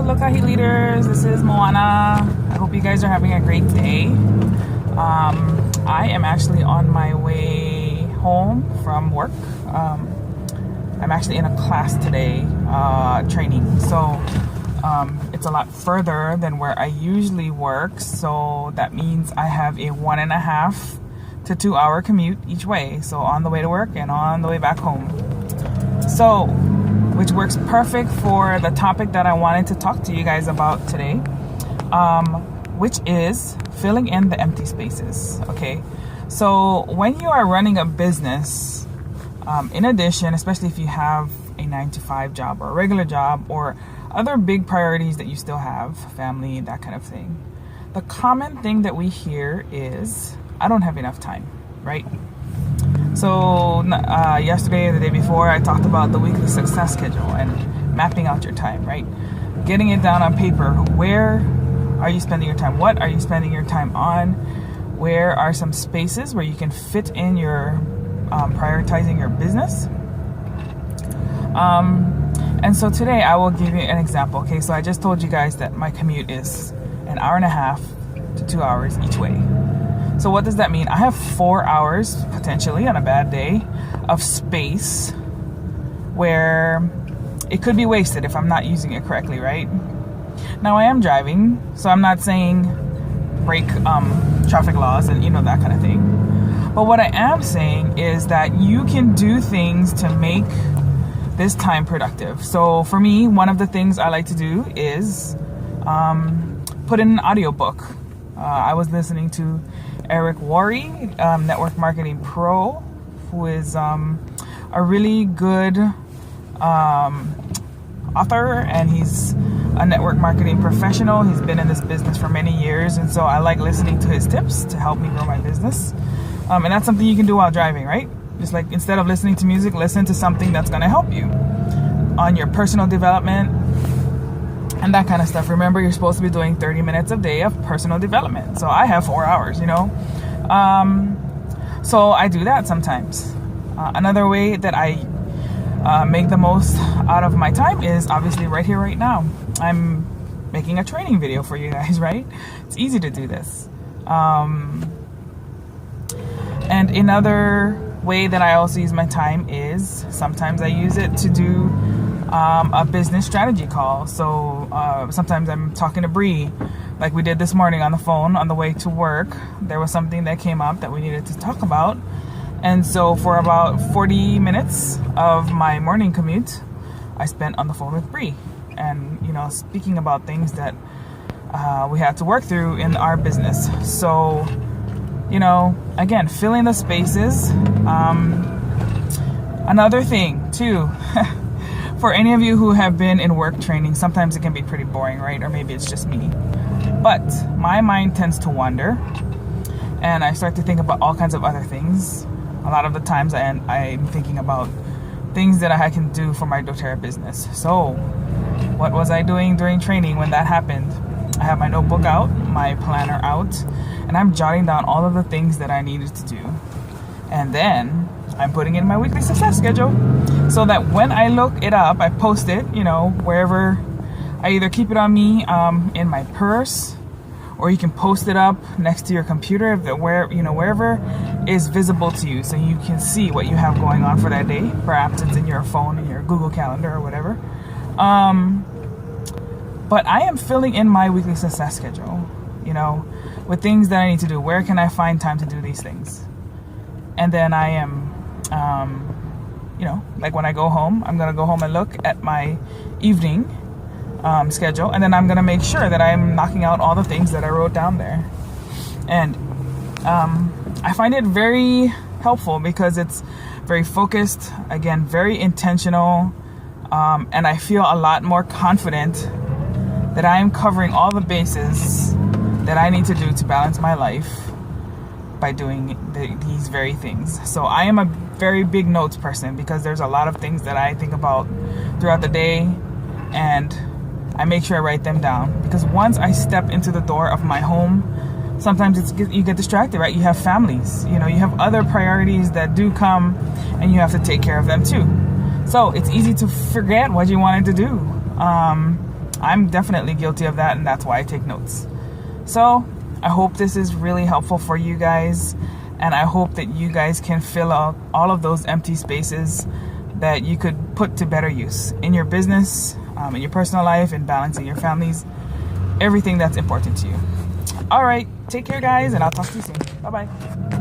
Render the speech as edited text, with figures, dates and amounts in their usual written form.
Hello Kahi leaders, this is Moana. I hope you guys are having a great day. I am actually on my way home from work. I'm actually in a class today, training. So it's a lot further than where I usually work. So that means I have a 1.5 to 2 hour commute each way. So on the way to work and on the way back home. So, which works perfect for the topic that I wanted to talk to you guys about today, which is filling in the empty spaces. Okay, so when you are running a business, in addition, especially if you have a 9-to-5 job or a regular job or other big priorities that you still have, family, that kind of thing, the common thing that we hear is, I don't have enough time, right? So yesterday or the day before, I talked about the weekly success schedule and mapping out your time, right? Getting it down on paper. Where are you spending your time? What are you spending your time on? Where are some spaces where you can fit in your prioritizing your business? And so today I will give you an example. Okay, so I just told you guys that my commute is 1.5 to 2 hours each way. So what does that mean? I have 4 hours, potentially on a bad day, of space where it could be wasted if I'm not using it correctly, right? Now I am driving, so I'm not saying break traffic laws and that kind of thing. But what I am saying is that you can do things to make this time productive. So for me, one of the things I like to do is put in an audiobook. I was listening to Eric Worre, Network Marketing Pro, who is a really good author, and he's a network marketing professional. He's been in this business for many years, and so I like listening to his tips to help me grow my business. And that's something you can do while driving, right? Just like instead of listening to music, listen to something that's going to help you on your personal development and that kind of stuff. Remember, you're supposed to be doing 30 minutes a day of personal development. So I have 4 hours, So I do that sometimes. Another way that I make the most out of my time is obviously right here, right now. I'm making a training video for you guys, right? It's easy to do this. And another way that I also use my time is sometimes I use it to do a business strategy call. So sometimes I'm talking to Bree, like we did this morning on the phone on the way to work. There was something that came up that we needed to talk about. And so for about 40 minutes of my morning commute, I spent on the phone with Bree and, speaking about things that we had to work through in our business. So, again, filling the spaces. Another thing too, for any of you who have been in work training, sometimes it can be pretty boring, right? Or maybe it's just me. But my mind tends to wander, and I start to think about all kinds of other things. A lot of the times I'm thinking about things that I can do for my doTERRA business. So what was I doing during training when that happened? I have my notebook out, my planner out, and I'm jotting down all of the things that I needed to do. And then I'm putting in my weekly success schedule so that when I look it up, I post it, wherever. I either keep it on me in my purse, or you can post it up next to your computer, wherever is visible to you, so you can see what you have going on for that day. Perhaps it's in your phone, in your Google Calendar or whatever. But I am filling in my weekly success schedule, with things that I need to do. Where can I find time to do these things? And then I am, like when I go home, I'm going to go home and look at my evening schedule, and then I'm going to make sure that I'm knocking out all the things that I wrote down there. And I find it very helpful because it's very focused, again, very intentional, and I feel a lot more confident that I am covering all the bases that I need to do to balance my life by doing these very things. So I am a very big notes person because there's a lot of things that I think about throughout the day, and I make sure I write them down, because once I step into the door of my home, sometimes you get distracted, right? You have families, you have other priorities that do come, and you have to take care of them too. So it's easy to forget what you wanted to do. I'm definitely guilty of that, and that's why I take notes. So I hope this is really helpful for you guys, and I hope that you guys can fill out all of those empty spaces that you could put to better use in your business, in your personal life, and balancing your families, everything that's important to you. All right, take care, guys, and I'll talk to you soon. Bye-bye.